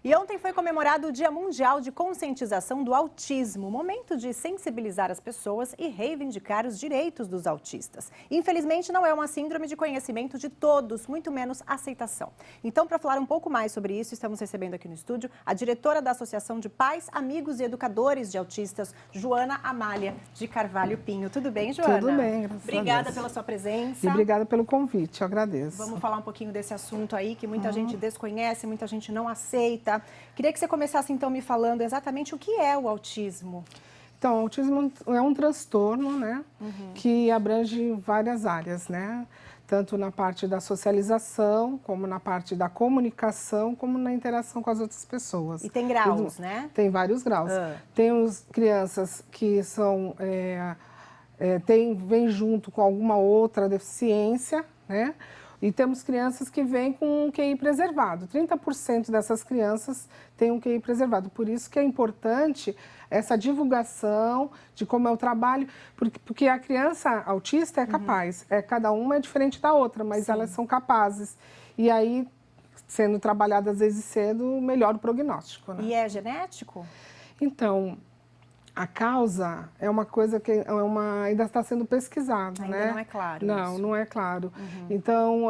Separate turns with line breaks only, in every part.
E ontem foi comemorado o Dia Mundial de Conscientização do Autismo, momento de sensibilizar as pessoas e reivindicar os direitos dos autistas. Infelizmente, não é uma síndrome de conhecimento de todos, muito menos aceitação. Então, para falar um pouco mais sobre isso, estamos recebendo aqui no estúdio a diretora da Associação de Pais, Amigos e Educadores de Autistas, Joana Amália de Carvalho Pinho. Tudo bem, Joana?
Tudo bem, graças a Deus.
Obrigada pela sua presença.
E obrigada pelo convite, eu agradeço.
Vamos falar um pouquinho desse assunto aí, que muita gente desconhece, muita gente não aceita. Queria que você começasse, então, me falando exatamente o que é o autismo.
Então, o autismo é um transtorno, né, que abrange várias áreas, né? Tanto na parte da socialização, como na parte da comunicação, como na interação com as outras pessoas.
E tem graus, né?
Tem vários graus. Tem crianças que são, vêm junto com alguma outra deficiência, né? E temos crianças que vêm com um QI preservado. 30% dessas crianças têm um QI preservado. Por isso que é importante essa divulgação de como é o trabalho, porque a criança autista é capaz. Cada uma é diferente da outra, mas elas são capazes. E aí, sendo trabalhada às vezes cedo, melhora o prognóstico, né?
E é genético?
Então, a causa é uma coisa que ainda está sendo pesquisada,
ainda
né?
Não é claro
Não,
isso.
não é claro. Então,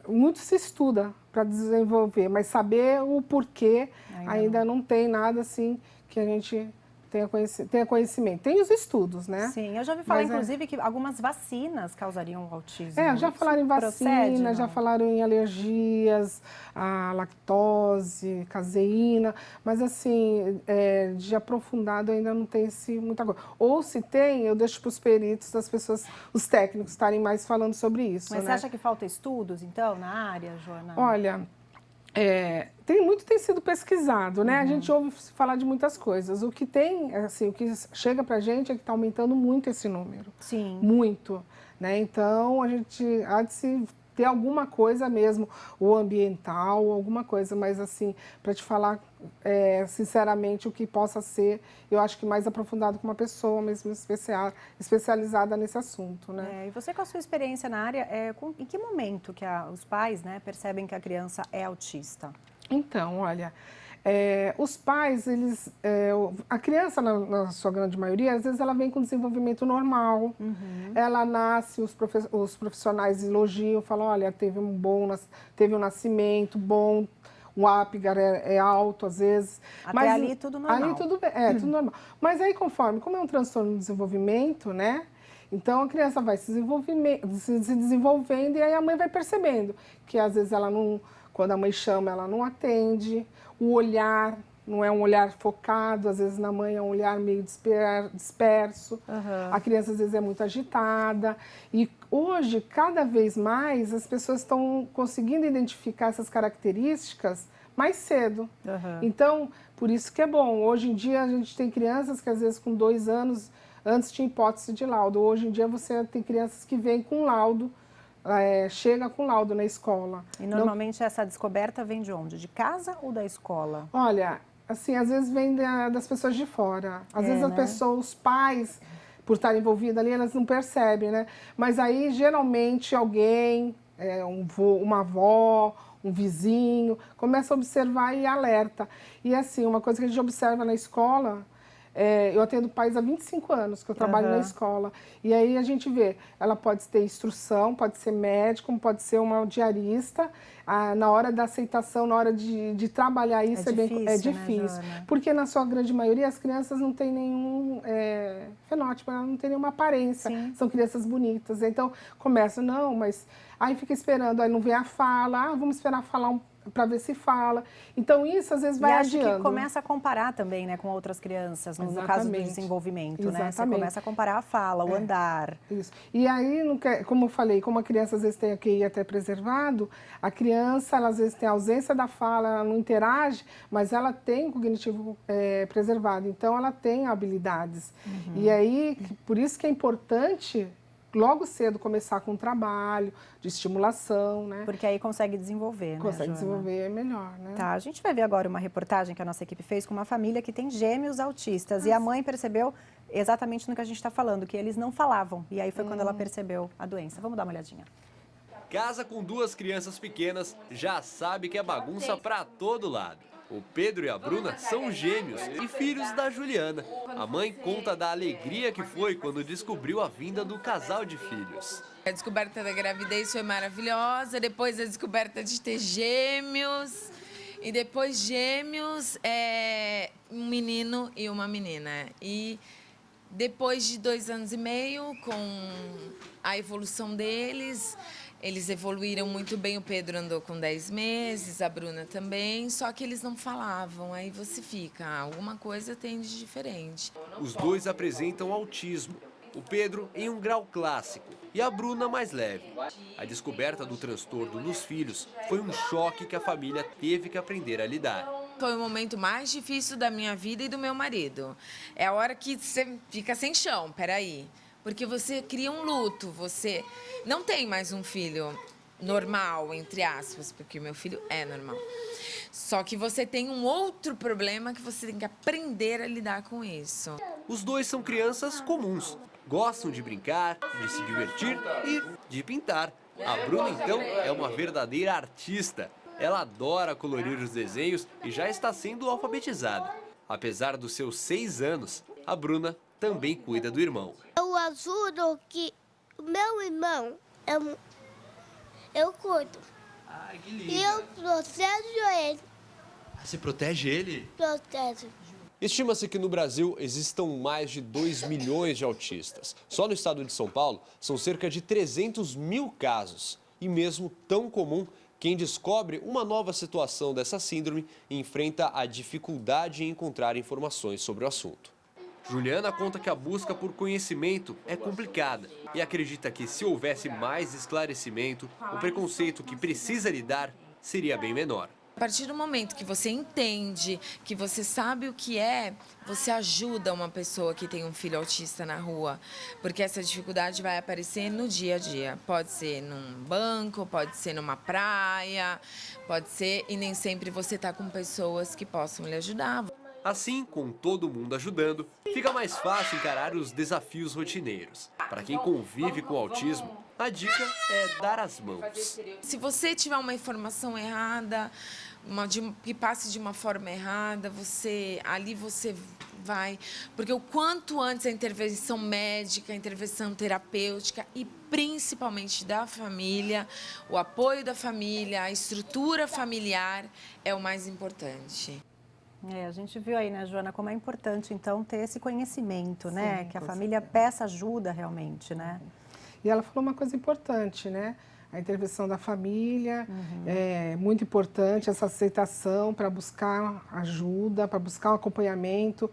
muito se estuda para desenvolver, mas saber o porquê ainda não tem nada assim que a gente tenha conhecimento. Tem os estudos, né?
Sim, eu já ouvi falar, inclusive, que algumas vacinas causariam o autismo.
Já falaram em vacina, já
não?
falaram em alergias, a lactose, caseína, mas assim, de aprofundado ainda não tem muita coisa. Ou se tem, eu deixo para os peritos, as pessoas, os técnicos estarem mais falando sobre isso.
Mas
né?
você acha que falta estudos, então, na área, Joana?
Olha, tem sido pesquisado, né? A gente ouve falar de muitas coisas. O que tem, assim, o que chega pra gente é que está aumentando muito esse número.
Sim.
Muito, né? Então, a gente há de se ter alguma coisa mesmo, ou ambiental, alguma coisa, mas assim, para te falar sinceramente o que possa ser, eu acho que mais aprofundado com uma pessoa mesmo especializada nesse assunto, né?
E você, com a sua experiência na área, em que momento que os pais, né, percebem que a criança é autista?
Então, olha, os pais, a criança, na sua grande maioria, às vezes ela vem com desenvolvimento normal, ela nasce, os profissionais elogiam, falam, olha, teve um nascimento bom, o Apgar é alto às vezes.
Até ali tudo normal.
Ali tudo normal. Mas aí, como é um transtorno de desenvolvimento, né? Então, a criança vai se desenvolvendo e aí a mãe vai percebendo que às vezes ela não... Quando a mãe chama, ela não atende. O olhar não é um olhar focado, às vezes na mãe é um olhar meio disperso. A criança às vezes é muito agitada. E hoje, cada vez mais, as pessoas estão conseguindo identificar essas características mais cedo. Então, por isso que é bom. Hoje em dia, a gente tem crianças que às vezes com 2 anos, antes tinha hipótese de laudo. Hoje em dia, você tem crianças que vêm com laudo. Chega com laudo na escola.
E normalmente essa descoberta vem de onde? De casa ou da escola?
Olha, assim, às vezes vem das pessoas de fora. Às vezes as pessoas, os pais, por estar envolvidos ali, elas não percebem, né? Mas aí, geralmente, alguém, uma avó, um vizinho, começa a observar e alerta. E assim, uma coisa que a gente observa na escola... eu atendo pais há 25 anos que eu trabalho na escola. E aí a gente vê, ela pode ter instrução, pode ser médico, pode ser uma diarista. Na hora da aceitação, na hora de trabalhar isso é difícil.
Né,
porque na sua grande maioria as crianças não têm nenhum fenótipo, elas não têm nenhuma aparência. São crianças bonitas. Então começa, não, mas aí fica esperando, aí não vem a fala, vamos esperar falar para ver se fala. Então, isso às vezes vai adiando.
E acho que começa a comparar também, né, com outras crianças, no caso do desenvolvimento, né? Você começa a comparar a fala, o andar.
Isso. E aí, como eu falei, como a criança às vezes tem a QI até preservado, a criança, ela, às vezes tem a ausência da fala, ela não interage, mas ela tem o cognitivo preservado, então ela tem habilidades. E aí, por isso que é importante... logo cedo começar com um trabalho de estimulação, né?
Porque aí consegue desenvolver, né,
Consegue
Joana?
desenvolver melhor, né?
Tá, a gente vai ver agora uma reportagem que a nossa equipe fez com uma família que tem gêmeos autistas. E a mãe percebeu exatamente no que a gente está falando, que eles não falavam. E aí foi quando ela percebeu a doença. Vamos dar uma olhadinha.
casa com 2 crianças pequenas, já sabe que é bagunça pra todo lado. O Pedro e a Bruna são gêmeos e filhos da Juliana. A mãe conta da alegria que foi quando descobriu a vinda do casal de filhos.
A descoberta da gravidez foi maravilhosa, depois a descoberta de ter gêmeos. E depois gêmeos, um menino e uma menina. E depois de 2 anos e meio, com a evolução deles, eles evoluíram muito bem. O Pedro andou com 10 meses, a Bruna também, só que eles não falavam. Aí você fica, alguma coisa tem de diferente.
Os 2 apresentam autismo. O Pedro em um grau clássico e a Bruna mais leve. A descoberta do transtorno nos filhos foi um choque que a família teve que aprender a lidar.
Foi o momento mais difícil da minha vida e do meu marido. É a hora que você fica sem chão, peraí. Porque você cria um luto, você não tem mais um filho normal, entre aspas, porque o meu filho é normal. Só que você tem um outro problema que você tem que aprender a lidar com isso.
Os 2 são crianças comuns. Gostam de brincar, de se divertir e de pintar. A Bruna, então, é uma verdadeira artista. Ela adora colorir os desenhos e já está sendo alfabetizada. Apesar dos seus 6 anos, a Bruna também cuida do irmão.
Eu ajudo que o meu irmão, eu cuido.
Ai, que lindo.
E eu protejo ele.
Você protege ele?
Protejo.
Estima-se que no Brasil existam mais de 2 milhões de autistas. Só no estado de São Paulo são cerca de 300 mil casos. E mesmo tão comum, quem descobre uma nova situação dessa síndrome enfrenta a dificuldade em encontrar informações sobre o assunto. Juliana conta que a busca por conhecimento é complicada e acredita que se houvesse mais esclarecimento, o preconceito que precisa lidar seria bem menor.
A partir do momento que você entende, que você sabe o que é, você ajuda uma pessoa que tem um filho autista na rua. Porque essa dificuldade vai aparecer no dia a dia. Pode ser num banco, pode ser numa praia, pode ser... E nem sempre você está com pessoas que possam lhe ajudar.
Assim, com todo mundo ajudando, fica mais fácil encarar os desafios rotineiros. Para quem convive com autismo, a dica é dar as mãos.
Se você tiver uma informação errada, que passe de uma forma errada, ali você vai... Porque o quanto antes a intervenção médica, a intervenção terapêutica e principalmente da família, o apoio da família, a estrutura familiar é o mais importante.
A gente viu aí, né, Joana, como é importante, então, ter esse conhecimento, né?
Sim,
Que a
com
família peça ajuda realmente, né?
E ela falou uma coisa importante, né? A intervenção da família é muito importante, essa aceitação para buscar ajuda, para buscar um acompanhamento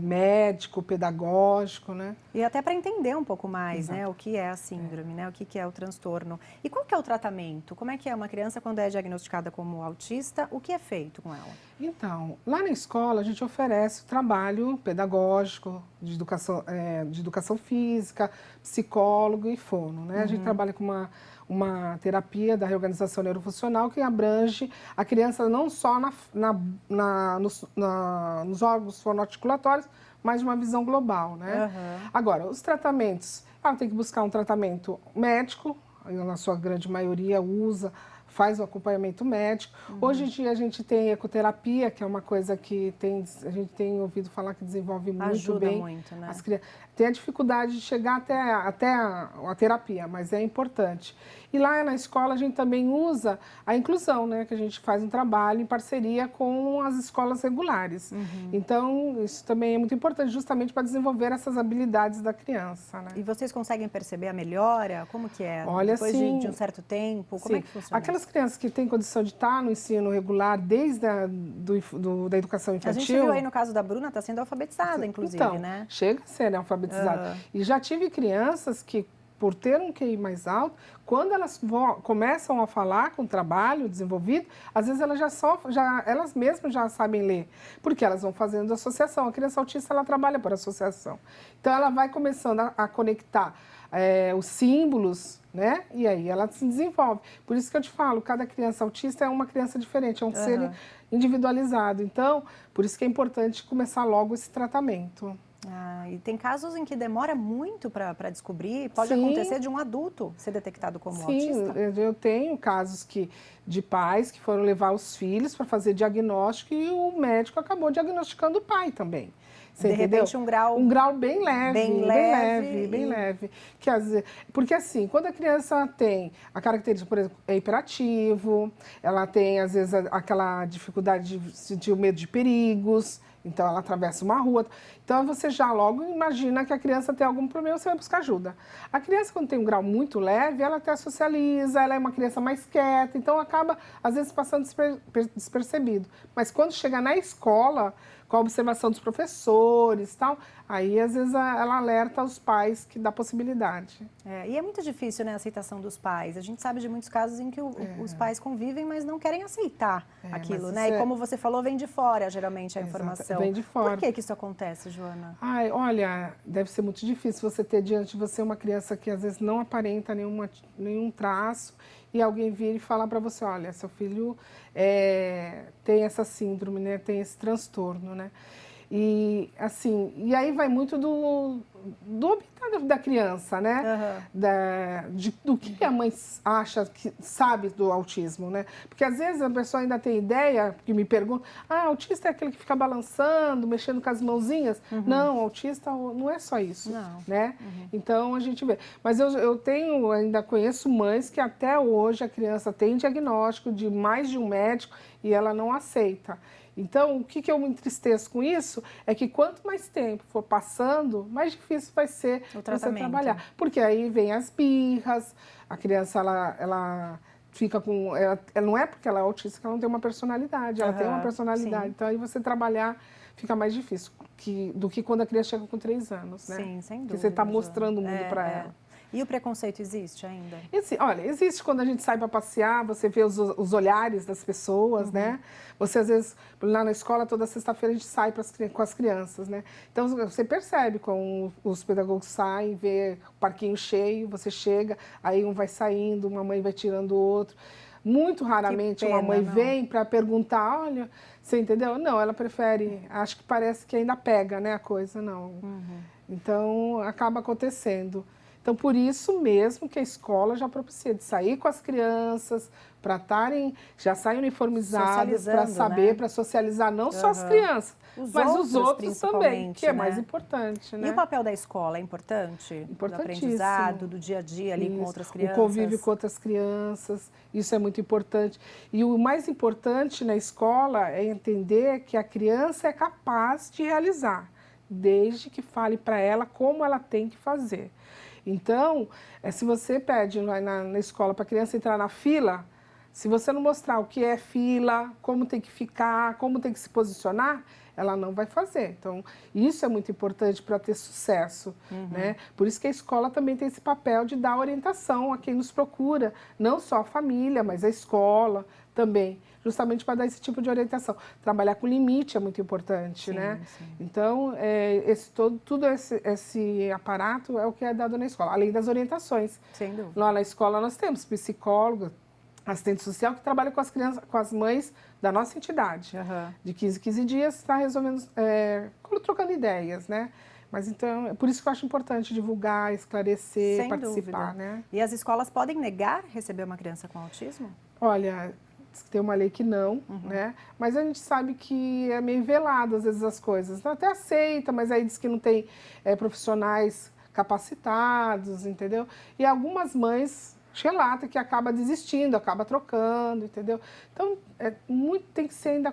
médico, pedagógico, né?
E até para entender um pouco mais, né, o que é a síndrome, né, o que é o transtorno. E qual que é o tratamento? Como é que é uma criança quando é diagnosticada como autista, o que é feito com ela?
Então, lá na escola a gente oferece o trabalho pedagógico, de educação física, psicólogo e fono, né? A gente trabalha com uma terapia da reorganização neurofuncional que abrange a criança não só nos órgãos fonoarticulatórios, mas de uma visão global, né? Agora, os tratamentos, ela tem que buscar um tratamento médico, na sua grande maioria faz o acompanhamento médico. Hoje em dia a gente tem ecoterapia, que é uma coisa que a gente tem ouvido falar que desenvolve muito
Ajuda
bem.
muito, né?
As crianças. Tem a dificuldade de chegar até a terapia, mas é importante. E lá na escola a gente também usa a inclusão, né? Que a gente faz um trabalho em parceria com as escolas regulares. Então, isso também é muito importante, justamente para desenvolver essas habilidades da criança, né?
E vocês conseguem perceber a melhora? Como que é?
Olha,
depois
sim,
de um certo tempo, como é que funciona?
Aquelas crianças que têm condição de estar no ensino regular desde da educação infantil...
A gente viu aí no caso da Bruna, está sendo alfabetizada, inclusive,
então,
né?
Chega a ser alfabetizada. E já tive crianças que, por ter um QI mais alto, quando elas começam a falar com o trabalho desenvolvido, às vezes elas mesmas já sabem ler, porque elas vão fazendo associação. A criança autista, ela trabalha por associação. Então, ela vai começando a conectar os símbolos, né? E aí ela se desenvolve. Por isso que eu te falo, cada criança autista é uma criança diferente, é um ser individualizado. Então, por isso que é importante começar logo esse tratamento.
Ah, e tem casos em que demora muito para descobrir, pode
Sim.
acontecer de um adulto ser detectado como
Sim,
autista.
eu tenho casos de pais que foram levar os filhos para fazer diagnóstico e o médico acabou diagnosticando o pai também. Você
De
entendeu?
repente, um grau
bem leve,
bem
bem
leve
leve, bem
e-
leve. Porque assim, quando a criança tem a característica, por exemplo, é hiperativo, ela tem às vezes aquela dificuldade de sentir o medo de perigos, então ela atravessa uma rua. Então você já logo imagina que a criança tem algum problema, você vai buscar ajuda. A criança, quando tem um grau muito leve, ela até socializa, ela é uma criança mais quieta, então acaba às vezes passando despercebido. Mas quando chega na escola, com a observação dos professores e tal, aí às vezes ela alerta os pais que dá possibilidade.
E é muito difícil, né, a aceitação dos pais. A gente sabe de muitos casos em que os pais convivem, mas não querem aceitar aquilo,
mas
né?
isso
E como você falou, vem de fora, geralmente, a
Exato,
informação.
vem de fora.
Por que isso acontece, Joana?
Ai, olha, deve ser muito difícil você ter diante de você uma criança que às vezes não aparenta nenhum traço e alguém vir e falar para você, olha, seu filho tem essa síndrome, né? Tem esse transtorno, né? E assim, e aí vai muito do habitat da criança, né? Do que a mãe acha que sabe do autismo, né? Porque às vezes a pessoa ainda tem ideia, que me pergunta, autista é aquele que fica balançando, mexendo com as mãozinhas. Não, autista não é só isso,
Não.
né? Então a gente vê. Mas eu ainda conheço mães que até hoje a criança tem diagnóstico de mais de um médico e ela não aceita. Então, o que eu me entristeço com isso é que quanto mais tempo for passando, mais difícil vai ser
O
você
tratamento.
trabalhar. Porque aí vem as birras, a criança, ela fica com... Ela não é porque ela é autista que ela não tem uma personalidade, ela tem uma personalidade.
Sim.
Então, aí você trabalhar fica mais difícil do que quando a criança chega com 3 anos, né?
Sim, sem dúvida.
Porque você está
Joana.
mostrando o mundo para ela.
E o preconceito existe ainda?
Olha, existe quando a gente sai para passear, você vê os olhares das pessoas, né? Você, às vezes, lá na escola, toda sexta-feira a gente sai com as crianças, né? Então, você percebe quando os pedagogos saem, vê o parquinho cheio, você chega, aí um vai saindo, uma mãe vai tirando o outro. Muito raramente uma mãe vem para perguntar, olha, você entendeu? Não, ela prefere, acho que parece que ainda pega, né, a coisa, não. Então, acaba acontecendo. Então, por isso mesmo que a escola já propicia de sair com as crianças, para já saem uniformizadas, para saber,
né?
Para socializar não só as crianças, mas os outros também, que é mais importante, né?
E o papel da escola é importante?
Importantíssimo.
Do aprendizado, do dia a dia ali com outras crianças?
O convívio com outras crianças, isso é muito importante. E o mais importante na escola é entender que a criança é capaz de realizar, desde que fale para ela como ela tem que fazer. Então, se você pede na escola para a criança entrar na fila, se você não mostrar o que é fila, como tem que ficar, como tem que se posicionar, ela não vai fazer. Então, isso é muito importante para ter sucesso, né? Por isso que a escola também tem esse papel de dar orientação a quem nos procura, não só a família, mas a escola também, justamente para dar esse tipo de orientação. Trabalhar com limite é muito importante, né?
Sim.
Então, todo esse aparato é o que é dado na escola, além das orientações.
Sem dúvida.
Lá na escola nós temos psicólogo, assistente social que trabalha com as crianças, com as mães da nossa entidade. De 15 em 15 dias está resolvendo, trocando ideias, né? Mas então, é por isso que eu acho importante divulgar, esclarecer,
Sem
participar,
dúvida.
né?
E as escolas podem negar receber uma criança com autismo?
Olha, diz que tem uma lei que não, né? Mas a gente sabe que é meio velado às vezes as coisas. Então, até aceita, mas aí diz que não tem profissionais capacitados, entendeu? E algumas mães relata que acaba desistindo, acaba trocando, entendeu? Então, tem que ser ainda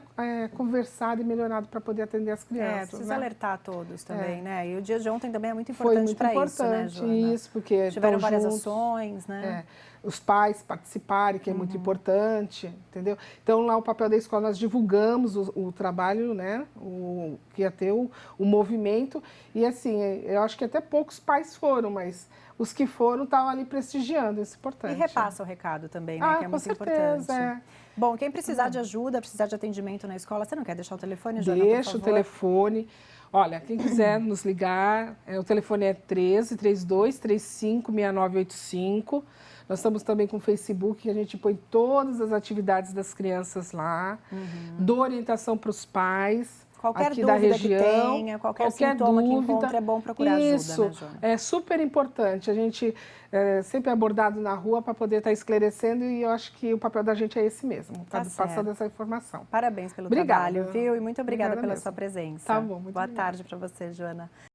conversado e melhorado para poder atender as crianças.
Precisa
né?
alertar todos também, né? E o dia de ontem também é muito
Foi
importante
muito
para
importante
isso, né, Joana?
isso, porque
tiveram
estão
várias
juntos,
ações, né?
Os pais participarem, que é muito importante, entendeu? Então, lá o papel da escola, nós divulgamos o trabalho, né? Que ia ter o movimento. E, assim, eu acho que até poucos pais foram, mas os que foram estavam ali prestigiando, isso é importante.
E repassa o recado também, né? Que é
com
muito
certeza,
importante. Bom, quem precisar de ajuda, precisar de atendimento na escola, você não quer deixar o telefone, Joana, por
Deixa o
favor?
telefone. Olha, quem quiser nos ligar, o telefone é 13-32-35-6985. Nós estamos também com o Facebook, que a gente põe todas as atividades das crianças lá. Dou orientação para os pais.
Qualquer
aqui da
dúvida
região.
que tenha, qualquer sintoma que
dúvida.
encontre, é bom procurar
Isso,
ajuda, né, Joana?
é super importante. A gente sempre é abordado na rua para poder estar esclarecendo e eu acho que o papel da gente é esse mesmo,
Tá
passando
certo.
essa informação.
Parabéns pelo
Obrigada.
trabalho, viu? E muito obrigada
Obrigada
pela
mesmo.
sua presença.
Tá bom, muito
Boa
obrigada.
tarde para você, Joana.